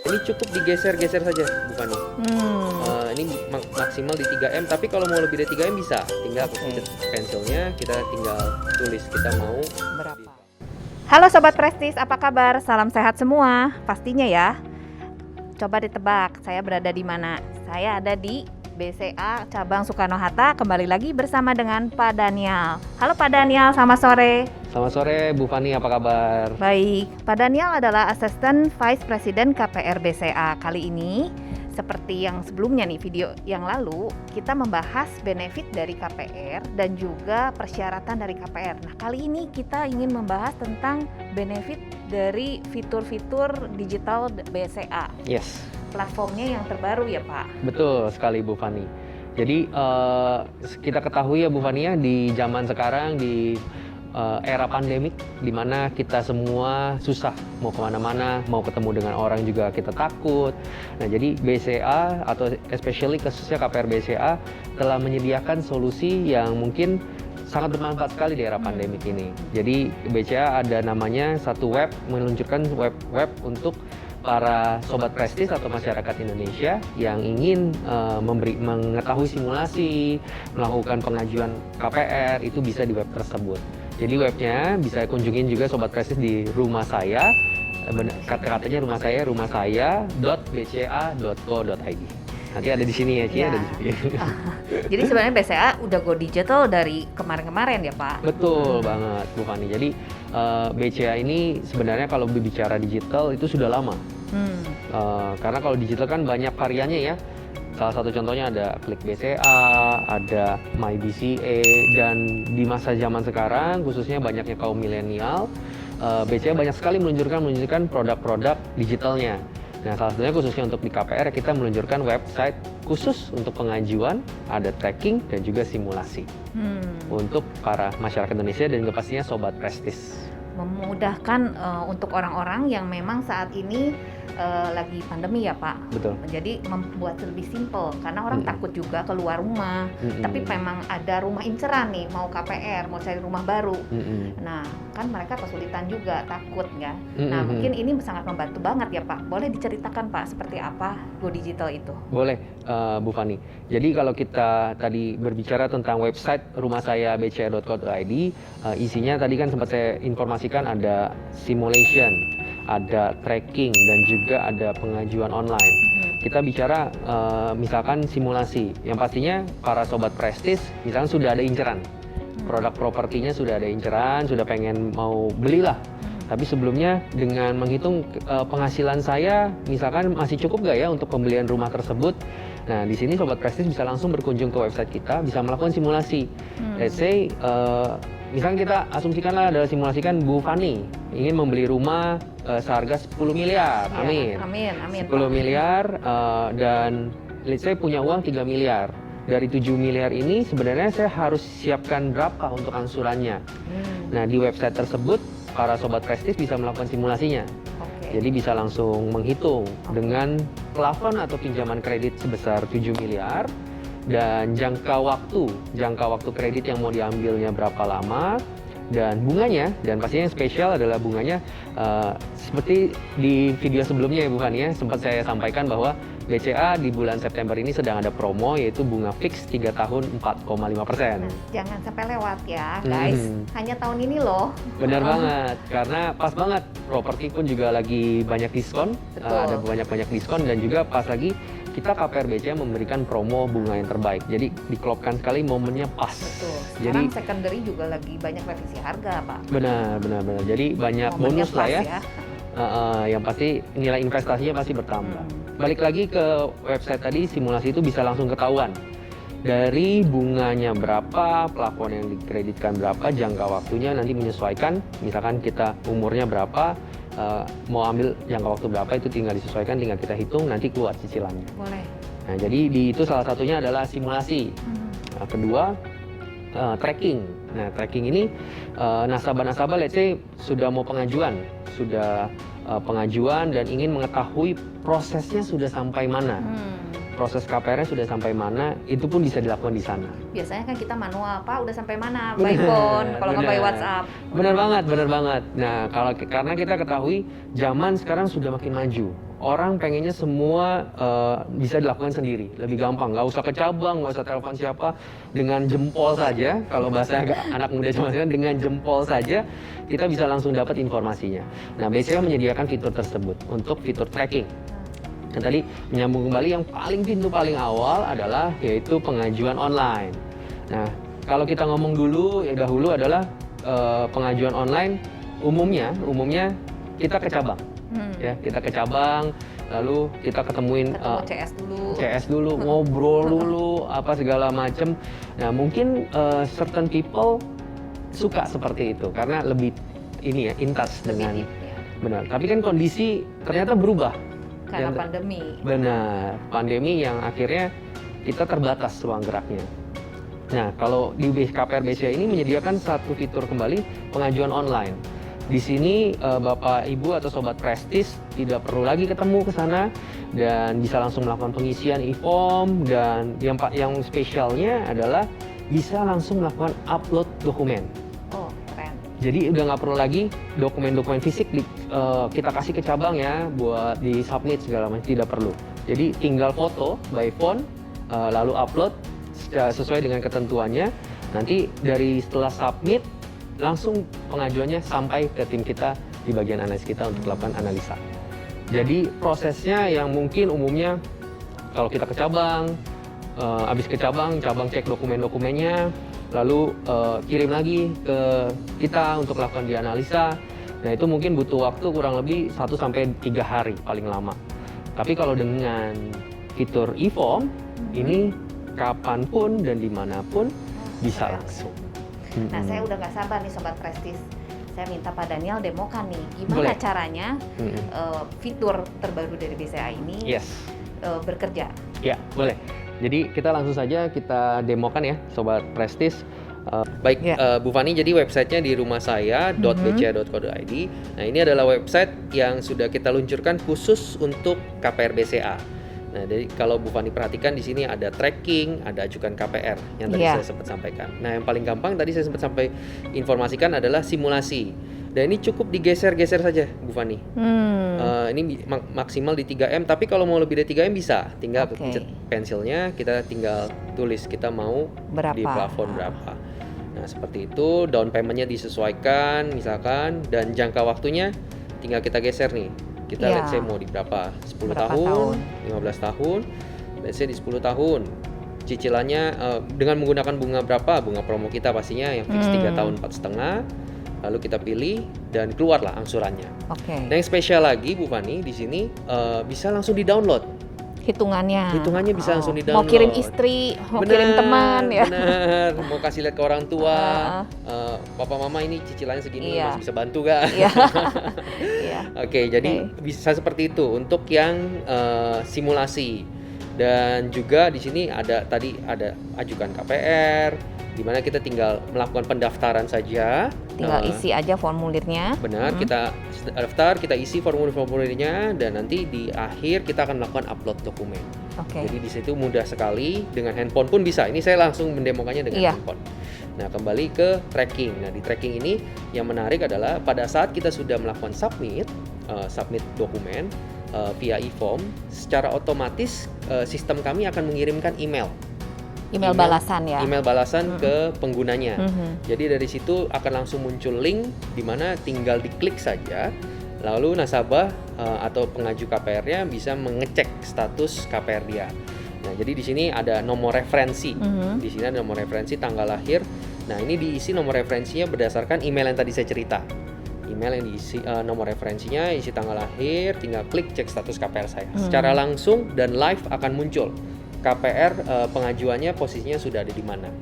Ini cukup digeser-geser saja, bukan? Ini maksimal di 3M, tapi kalau mau lebih dari 3M bisa. Tinggal pencet pensilnya, kita tinggal tulis kita mau Berapa? Halo Sobat Prestis, apa kabar? Salam sehat semua, pastinya ya. Coba ditebak, saya berada di mana? Saya ada di BCA Cabang Soekarno-Hatta, kembali lagi bersama dengan Pak Daniel. Halo Pak Daniel, selamat sore. Selamat sore Bu Fani, apa kabar? Baik, Pak Daniel adalah Assistant Vice President KPR BCA. Kali ini, seperti yang sebelumnya nih, video yang lalu, kita membahas benefit dari KPR dan juga persyaratan dari KPR. Nah, kali ini kita ingin membahas tentang benefit dari fitur-fitur digital BCA. Yes. Platformnya yang terbaru ya Pak? Betul sekali Bu Fani. Jadi kita ketahui ya Bu Fani ya, di zaman sekarang, di era pandemik, di mana kita semua susah mau kemana-mana, mau ketemu dengan orang juga kita takut. Nah, jadi BCA atau especially khususnya KPR BCA telah menyediakan solusi yang mungkin sangat bermanfaat sekali di era pandemik ini. Jadi BCA ada namanya satu web, meluncurkan web untuk para sobat prestis atau masyarakat Indonesia yang ingin mengetahui simulasi, melakukan pengajuan KPR, itu bisa di web tersebut. Jadi webnya bisa kunjungin juga sobat prestis di rumah saya, kata-katanya rumah saya.bca.co.id. Nanti ada di sini ya, Ci, ada di sini. Jadi sebenarnya BCA udah go digital dari kemarin-kemarin ya Pak? Betul banget Bu Fani. Jadi BCA ini sebenarnya kalau berbicara digital itu sudah lama. Karena kalau digital kan banyak variannya ya. Salah satu contohnya ada Klik BCA, ada My BCA, dan di masa zaman sekarang khususnya banyaknya kaum milenial, BCA banyak sekali meluncurkan produk-produk digitalnya. Nah, salah satunya khususnya untuk di KPR kita meluncurkan website khusus untuk pengajuan, ada tracking dan juga simulasi untuk para masyarakat Indonesia dan juga pastinya sobat prestis. Memudahkan untuk orang-orang yang memang saat ini lagi pandemi ya Pak. Betul. Jadi membuat lebih simple karena orang takut juga keluar rumah. Tapi memang ada rumah inceran nih, mau KPR, mau cari rumah baru. Nah, kan mereka kesulitan juga, takut ya. Nah, mungkin ini sangat membantu banget ya Pak. Boleh diceritakan Pak seperti apa Go Digital itu? Boleh Bu Fani. Jadi kalau kita tadi berbicara tentang website rumah saya bca.co.id, isinya tadi kan sempat saya informasikan ada simulation, ada tracking, dan juga ada pengajuan online. Kita bicara misalkan simulasi, yang pastinya para sobat prestis misalkan sudah ada inceran, produk propertinya sudah ada inceran, sudah pengen mau belilah. Tapi sebelumnya dengan menghitung penghasilan saya, misalkan masih cukup nggak ya untuk pembelian rumah tersebut. Nah, di sini sobat prestis bisa langsung berkunjung ke website kita, bisa melakukan simulasi. Let's say misalnya kita asumsikanlah adalah simulasikan Bu Fani ingin membeli rumah seharga 10 miliar, amin. Amin. 10 miliar dan let's say punya uang 3 miliar. Dari 7 miliar ini sebenarnya saya harus siapkan berapa untuk angsurannya. Nah, di website tersebut para sobat prestis bisa melakukan simulasinya. Jadi bisa langsung menghitung dengan plafon atau pinjaman kredit sebesar 7 miliar. Dan jangka waktu kredit yang mau diambilnya berapa lama, dan bunganya, dan pastinya yang spesial adalah bunganya seperti di video sebelumnya ya Bu Fani ya, sempat saya sampaikan bahwa BCA di bulan September ini sedang ada promo, yaitu bunga fix 3 tahun 4,5%. Jangan sampai lewat ya guys, hanya tahun ini loh. Benar banget, karena pas banget, properti pun juga lagi banyak diskon, ada banyak diskon, dan juga pas lagi kita KPR BCA memberikan promo bunga yang terbaik. Jadi diklopkan sekali, momennya pas. Betul. Sekarang Jadi secondary juga lagi banyak revisi harga Pak. Benar. Jadi banyak Momennya bonus lah ya. Yang pasti nilai investasinya pasti bertambah. Balik lagi ke website tadi, simulasi itu bisa langsung ketahuan. Dari bunganya berapa, plafon yang dikreditkan berapa, jangka waktunya nanti menyesuaikan. Misalkan kita umurnya berapa, mau ambil jangka waktu berapa, itu tinggal disesuaikan, tinggal kita hitung, nanti keluar cicilannya. Boleh. Nah, jadi itu salah satunya adalah simulasi. Nah, kedua, tracking. Nah, tracking ini nasabah-nasabah let's say sudah mau pengajuan, dan ingin mengetahui prosesnya sudah sampai mana. Proses KPR-nya sudah sampai mana, itu pun bisa dilakukan di sana. Biasanya kan kita manual, Pak udah sampai mana, by phone, kalau nggak by WhatsApp. Benar banget. Nah, karena kita ketahui zaman sekarang sudah makin maju. orang pengennya semua bisa dilakukan sendiri, lebih gampang, nggak usah ke cabang, nggak usah telepon siapa, dengan jempol saja. Kalau bahasa anak muda zaman sekarang, dengan jempol saja kita bisa langsung dapat informasinya. Nah, BCA menyediakan fitur tersebut untuk fitur tracking. Dan tadi menyambung kembali, yang pintu paling awal adalah yaitu pengajuan online. Nah, kalau kita ngomong dulu dahulu adalah pengajuan online, umumnya kita ke cabang. Ya, kita ke cabang, lalu kita ketemuin CS dulu, ngobrol dulu, apa segala macem. Nah, mungkin certain people suka seperti itu karena lebih ini ya, intas dengan benar. Tapi kan kondisi ternyata berubah karena pandemi. Benar, pandemi yang akhirnya kita terbatas ruang geraknya. Nah, kalau di KPR BCA ini menyediakan satu fitur kembali, pengajuan online. Di sini Bapak Ibu atau Sobat Prestis tidak perlu lagi ketemu ke sana dan bisa langsung melakukan pengisian e-form, dan yang spesialnya adalah bisa langsung melakukan upload dokumen. Oh, keren. Jadi udah nggak perlu lagi dokumen-dokumen fisik kita kasih ke cabang ya buat di submit segala macam, tidak perlu. Jadi tinggal foto by phone lalu upload sesuai dengan ketentuannya. Nanti setelah submit langsung pengajuannya sampai ke tim kita di bagian analis kita untuk melakukan analisa. Jadi prosesnya yang mungkin umumnya kalau kita ke cabang, habis ke cabang cek dokumen-dokumennya, lalu kirim lagi ke kita untuk melakukan dianalisa. Nah, itu mungkin butuh waktu kurang lebih 1-3 hari paling lama. Tapi kalau dengan fitur e-form, ini kapanpun dan dimanapun bisa langsung. Nah, saya udah nggak sabar nih Sobat Prestis. Saya minta Pak Daniel demokan nih, gimana caranya fitur terbaru dari BCA ini bekerja. Ya, boleh. Jadi kita langsung saja kita demokan ya Sobat Prestis. Baik, Bu Fani, jadi websitenya di rumah saya .bca.co.id. Nah, ini adalah website yang sudah kita luncurkan khusus untuk KPR BCA. Nah, jadi kalau Bu Fani perhatikan di sini ada tracking, ada ajukan KPR yang tadi saya sempat sampaikan. Nah, yang paling gampang tadi saya sempat informasikan adalah simulasi. Dan ini cukup digeser-geser saja, Bu Fani. Ini maksimal di 3M, tapi kalau mau lebih dari 3M bisa. Tinggal pencet pensilnya, kita tinggal tulis kita mau di plafon berapa. Nah, seperti itu. Down payment-nya disesuaikan misalkan, dan jangka waktunya tinggal kita geser nih. Kita let's say mau di berapa? 10 tahun, 15 tahun, let's say di 10 tahun. Cicilannya dengan menggunakan bunga berapa? Bunga promo kita pastinya yang fix 3 tahun 4,5. Lalu kita pilih dan keluarlah angsurannya. Nah, yang spesial lagi Bu Fani di sini bisa langsung di-download. Hitungannya bisa langsung di-download. Mau kirim istri, mau kirim teman ya. Benar, mau kasih lihat ke orang tua. Papa mama ini cicilannya segini, masih bisa bantu gak? Oke, jadi bisa seperti itu untuk yang simulasi. Dan juga di sini ada ajukan KPR, di mana kita tinggal melakukan pendaftaran saja. Tinggal isi aja formulirnya. Benar, kita daftar, kita isi formulirnya, dan nanti di akhir kita akan melakukan upload dokumen. Jadi di situ mudah sekali, dengan handphone pun bisa. Ini saya langsung mendemokannya dengan handphone. Nah, kembali ke tracking. Nah, di tracking ini yang menarik adalah pada saat kita sudah melakukan submit dokumen via e-form, secara otomatis sistem kami akan mengirimkan email balasan ya. Email balasan ke penggunanya. Jadi dari situ akan langsung muncul link di mana tinggal diklik saja, lalu nasabah atau pengaju KPR-nya bisa mengecek status KPR dia. Nah, jadi di sini ada nomor referensi. Di sini ada nomor referensi, tanggal lahir. Nah, ini diisi nomor referensinya berdasarkan email yang tadi saya cerita. Email yang diisi nomor referensinya, isi tanggal lahir, tinggal klik cek status KPR saya. Secara langsung dan live akan muncul KPR pengajuannya posisinya sudah ada di mana.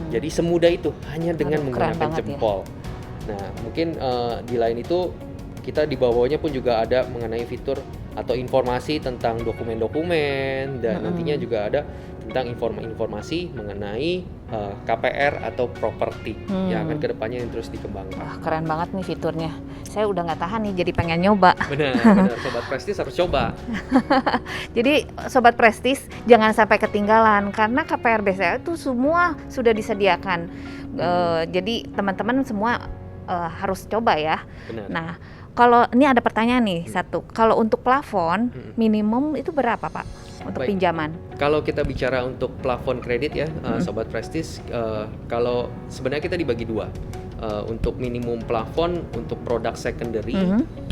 Jadi semudah itu hanya dengan menggunakan jempol. Nah, mungkin di lain itu kita di bawahnya pun juga ada mengenai fitur atau informasi tentang dokumen-dokumen, dan nantinya juga ada tentang informasi mengenai KPR atau properti yang akan kedepannya yang terus dikembangkan. Wah, keren banget nih fiturnya. Saya udah nggak tahan nih, jadi pengen nyoba. Benar, Sobat Prestis harus coba. Jadi Sobat Prestis jangan sampai ketinggalan, karena KPR BCA itu semua sudah disediakan. Jadi teman-teman semua harus coba ya. Benar. Nah, kalau ini ada pertanyaan nih satu, kalau untuk plafon minimum itu berapa Pak untuk Baik. pinjaman? Kalau kita bicara untuk plafon kredit ya, Sobat Prestige, kalau sebenarnya kita dibagi dua. Untuk minimum plafon untuk produk secondary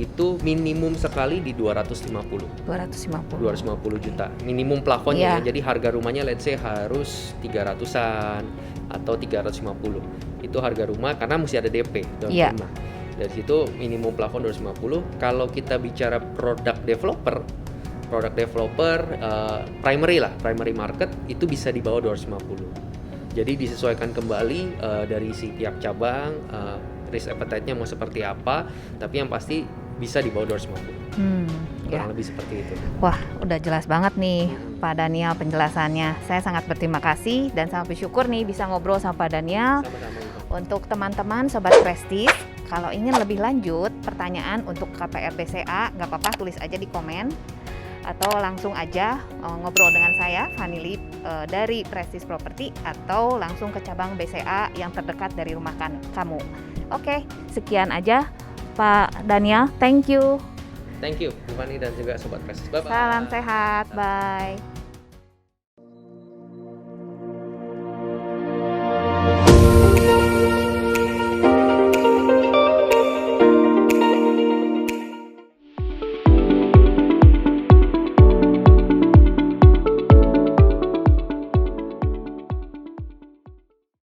itu minimum sekali di 250 juta minimum plafonnya. Iya. Jadi harga rumahnya let's say harus 300-an atau 350. Itu harga rumah karena mesti ada DP down Iya. payment. Dari situ minimum plafon 250. Kalau kita bicara produk developer primary market itu bisa di bawah 250. Jadi disesuaikan kembali dari si tiap cabang, risk appetite-nya mau seperti apa, tapi yang pasti bisa di bawah 250. Kurang lebih seperti itu. Wah, udah jelas banget nih Pak Daniel penjelasannya. Saya sangat berterima kasih dan sangat bersyukur nih bisa ngobrol sama Pak Daniel. Sama-sama. Untuk teman-teman Sobat Prestige, kalau ingin lebih lanjut pertanyaan untuk KPR BCA, nggak apa-apa tulis aja di komen. Atau langsung aja ngobrol dengan saya, Fanny Lip dari Prestige Property, atau langsung ke cabang BCA yang terdekat dari rumah kamu. Oke, sekian aja Pak Daniel, thank you. Thank you, Bu Fanny dan juga Sobat Prestige. Bye-bye. Salam sehat, bye.